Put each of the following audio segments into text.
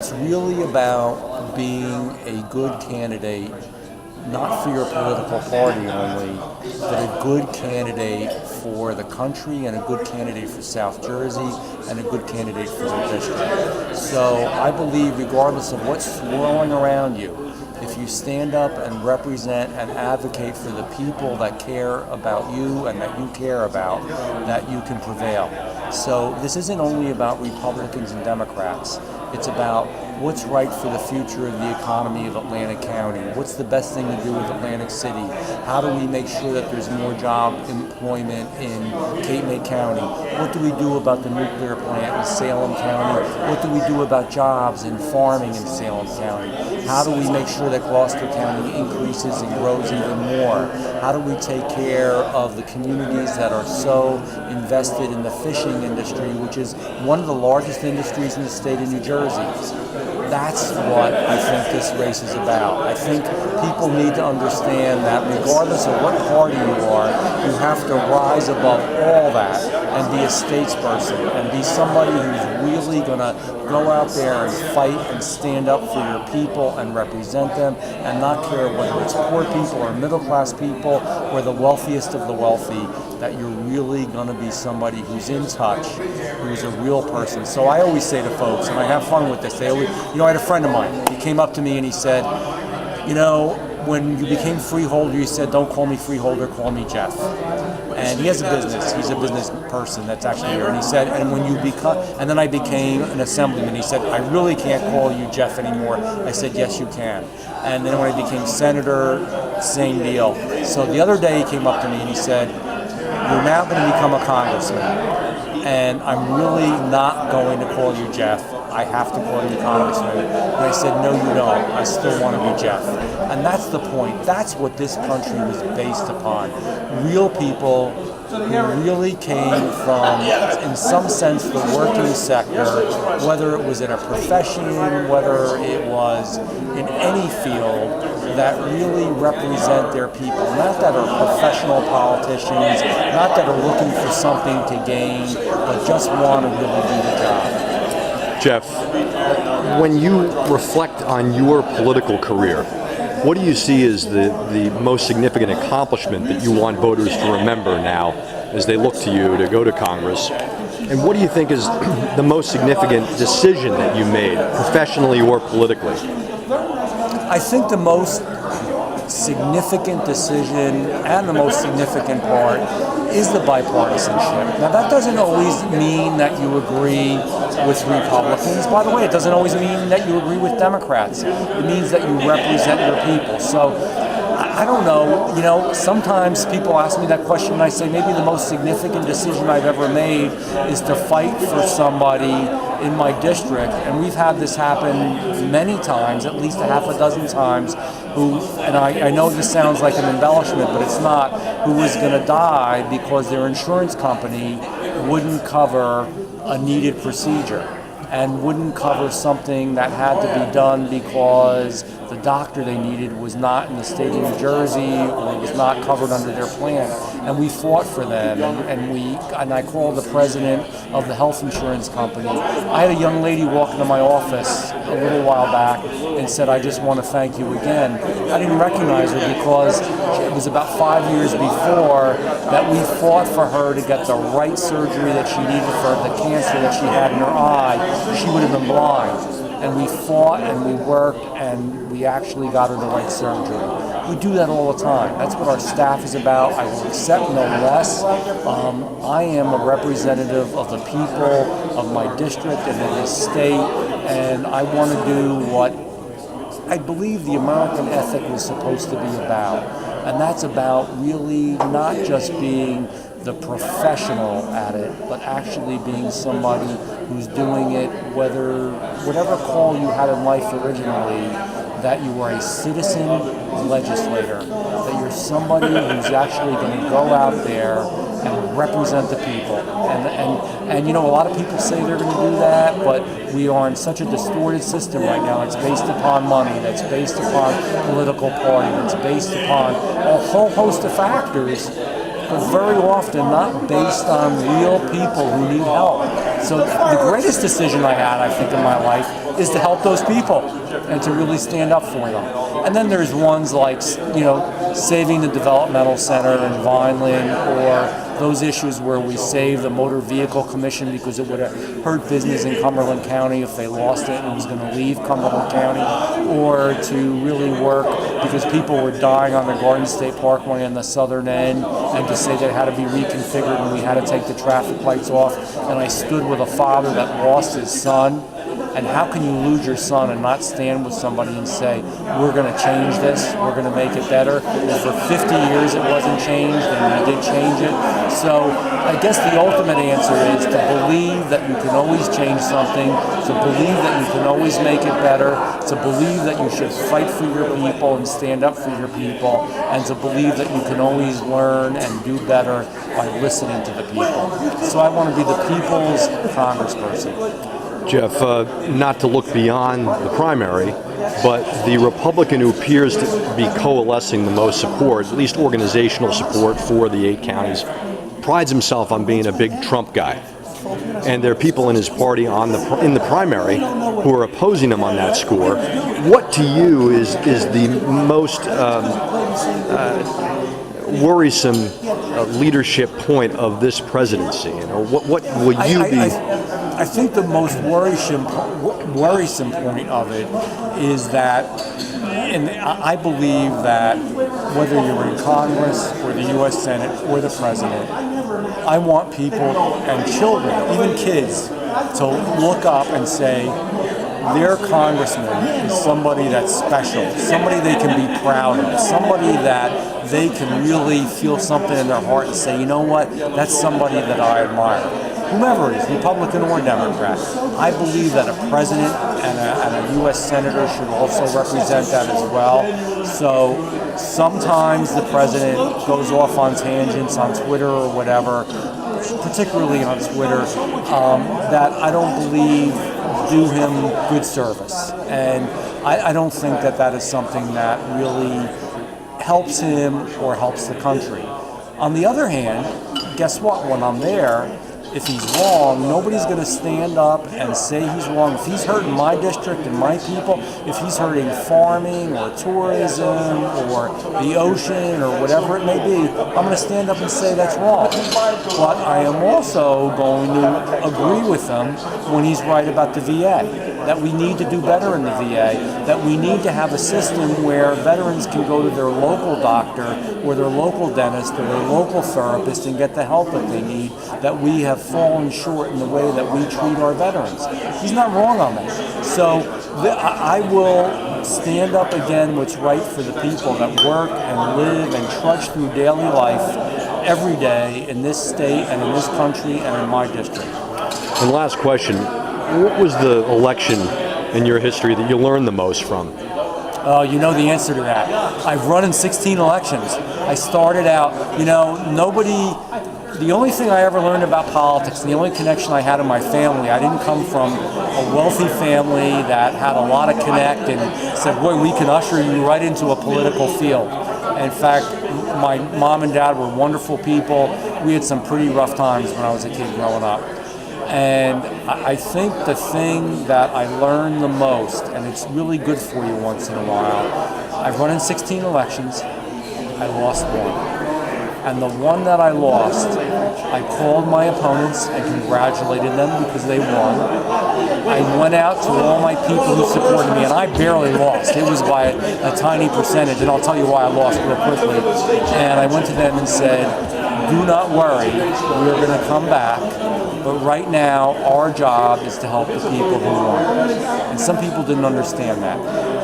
It's really about being a good candidate, not for your political party only, but a good candidate for the country and a good candidate for South Jersey and a good candidate for the district. So I believe regardless of what's swirling around you, if you stand up and represent and advocate for the people that care about you and that you care about, that you can prevail. So this isn't only about Republicans and Democrats. It's about what's right for the future of the economy of Atlantic County. What's the best thing to do with Atlantic City? How do we make sure that there's more job employment in Cape May County? What do we do about the nuclear plant in Salem County? What do we do about jobs in farming in Salem County? How do we make sure that Gloucester County increases and grows even more? How do we take care of the communities that are so invested in the fishing industry, which is one of the largest industries in the state of New Jersey? That's what I think this race is about. I think people need to understand that regardless of what party you are, you have to rise above all that and be a statesperson and be somebody who's really going to go out there and fight and stand up for your people and represent them and not care whether it's poor people or middle class people or the wealthiest of the wealthy, that you're really going to be somebody who's in touch, who's a real person. So I always say to folks, and I have fun with this, I had a friend of mine, he came up to me and he said, when you became freeholder, you said, don't call me freeholder, call me Jeff. And he has a business. He's a business person that's actually here. And he said, and then I became an assemblyman. He said, I really can't call you Jeff anymore. I said, yes, you can. And then when I became senator, same deal. So the other day he came up to me and he said, you're now going to become a congressman. And I'm really not going to call you Jeff. I have to call you congressman. And I said, no, you don't. I still want to be Jeff. And that's the point. That's what this country was based upon. Real people who really came from, in some sense, the working sector, whether it was in a profession, whether it was in any field, that really represent their people. Not that are professional politicians, not that are looking for something to gain, but just want to really do the job. Jeff, when you reflect on your political career, what do you see as the most significant accomplishment that you want voters to remember now as they look to you to go to Congress? And what do you think is the most significant decision that you made, professionally or politically? I think the most significant decision and the most significant part is the bipartisanship. Now that doesn't always mean that you agree with Republicans. By the way, it doesn't always mean that you agree with Democrats. It means that you represent your people. So I don't know, sometimes people ask me that question and I say maybe the most significant decision I've ever made is to fight for somebody in my district, and we've had this happen many times, at least a half a dozen times, and I know this sounds like an embellishment, but it's not, who was going to die because their insurance company wouldn't cover a needed procedure and wouldn't cover something that had to be done because the doctor they needed was not in the state of New Jersey or was not covered under their plan. And we fought for them, and I called the president of the health insurance company. I had a young lady walk into my office a little while back and said, I just want to thank you again. I didn't recognize her because it was about 5 years before that we fought for her to get the right surgery that she needed for the cancer that she had in her eye. She would have been blind. And we fought and we worked and we actually got her the right surgery. We do that all the time. That's what our staff is about. I will accept no less. I am a representative of the people of my district and of this state, and I want to do what I believe the American ethic was supposed to be about. And that's about really not just being the professional at it, but actually being somebody who's doing it, whatever call you had in life originally, that you are a citizen legislator, that you're somebody who's actually going to go out there and represent the people. And a lot of people say they're going to do that, but we are in such a distorted system right now. It's based upon money, that's based upon political party, that's based upon a whole host of factors, but very often not based on real people who need help. So the greatest decision I had, I think, in my life is to help those people and to really stand up for them. And then there's ones like, saving the developmental center in Vineland, or those issues where we saved the Motor Vehicle Commission because it would have hurt business in Cumberland County if they lost it and it was going to leave Cumberland County, or to really work because people were dying on the Garden State Parkway on the southern end, and to say that it had to be reconfigured and we had to take the traffic lights off. And I stood with a father that lost his son. And how can you lose your son and not stand with somebody and say, we're going to change this, we're going to make it better? And for 50 years it wasn't changed, and we did change it. So I guess the ultimate answer is to believe that you can always change something, to believe that you can always make it better, to believe that you should fight for your people and stand up for your people, and to believe that you can always learn and do better by listening to the people. So I want to be the people's congressperson. Jeff, not to look beyond the primary, but the Republican who appears to be coalescing the most support, at least organizational support for the 8 counties, prides himself on being a big Trump guy. And there are people in his party in the primary who are opposing him on that score. What to you is the most worrisome leadership point of this presidency? What will you be? I think the most worrisome point of it is that, and I believe that whether you're in Congress or the U.S. Senate or the President, I want people and children, even kids, to look up and say, their congressman is somebody that's special, somebody they can be proud of, somebody that they can really feel something in their heart and say, you know what, that's somebody that I admire. Whomever it is, Republican or Democrat, I believe that a president and a U.S. senator should also represent that as well. So sometimes the president goes off on tangents on Twitter or whatever, particularly on Twitter, that I don't believe do him good service. And I don't think that is something that really helps him or helps the country. On the other hand, guess what? When I'm there, if he's wrong, nobody's going to stand up and say he's wrong. If he's hurting my district and my people, if he's hurting farming or tourism or the ocean or whatever it may be, I'm going to stand up and say that's wrong. But I am also going to agree with him when he's right about the VA, that we need to do better in the VA, that we need to have a system where veterans can go to their local doctor or their local dentist or their local therapist and get the help that they need, that we have fallen short in the way that we treat our veterans. He's not wrong on that. So I will stand up again what's right for the people that work and live and trudge through daily life every day in this state and in this country and in my district. And last question, what was the election in your history that you learned the most from? You know the answer to that. I've run in 16 elections. I started out, the only thing I ever learned about politics, and the only connection I had in my family, I didn't come from a wealthy family that had a lot of connect and said, boy, we can usher you right into a political field. In fact, my mom and dad were wonderful people. We had some pretty rough times when I was a kid growing up. And I think the thing that I learned the most, and it's really good for you once in a while, I've run in 16 elections, I lost one. And the one that I lost, I called my opponents and congratulated them because they won. I went out to all my people who supported me, and I barely lost. It was by a tiny percentage, and I'll tell you why I lost real quickly. And I went to them and said, do not worry, we're going to come back. But right now, our job is to help the people who won. And some people didn't understand that.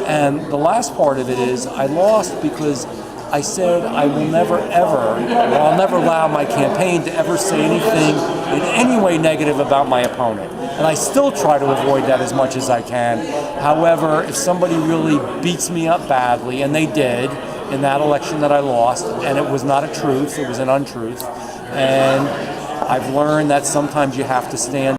And the last part of it is I lost because I said I'll never allow my campaign to ever say anything in any way negative about my opponent. And I still try to avoid that as much as I can. However, if somebody really beats me up badly, and they did in that election that I lost, and it was not a truth, it was an untruth, and I've learned that sometimes you have to stand